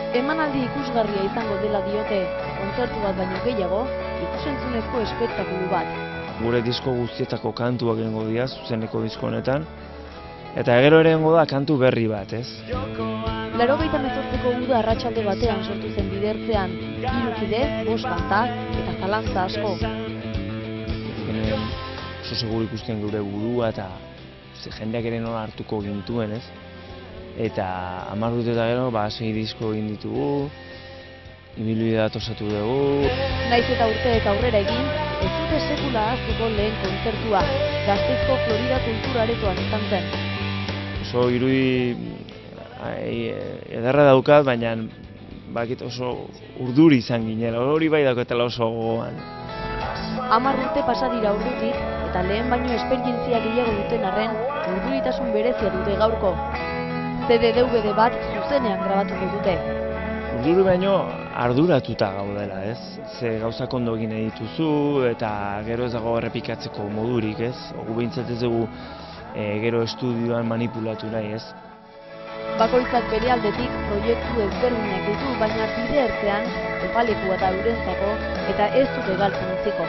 Emanaldi ikusgarria izango dela diote, kontzertu bat baino gehiago, ikusentzunezko espektakulu bat. Gure disko guztietako kantuak egingo dira, zuzeneko disko honetan, eta gero ere egingo da kantu berri bat, ez? 88ko uda arratsalde batean sortu zen Bidertzean, 3 kide, 5 kanta eta zalantza asko. Oso seguru ikusten gure burua eta jendeak ere nola hartuko gintuen, ez? Eta 10 urte eta gero, 6 disko egin ditugu, ibilbide bat osatu dugu. Naiz eta urteek aurrera egin, ez dute sekula ahaztuko lehen kontzertua, Gasteizko Florida Kultura Aretoan izan zen. Oso irudi ederra daukat, baina bakit oso urduri izan ginela, hori bai daukatela oso gogoan. 10 urte pasa dira ordutik, eta lehen baino esperientzia gehiago duten arren, urduritasun berezia dute gaurko. CD-DVD bat zuzenean grabatuko dute. Urduri baino arduratuta gaudela, ez? Ze gauzak ondo egin dituzu eta gero ez dago errepikatzeko modurik, ez? Gu behintzat ez dugu gero estudioan manipulatu nahi, ez? Bakoitzak bere aldetik proiektu ezberdinak ditu, baina Bidertzean topalekua da eurentzako eta ez dute galtzen utziko.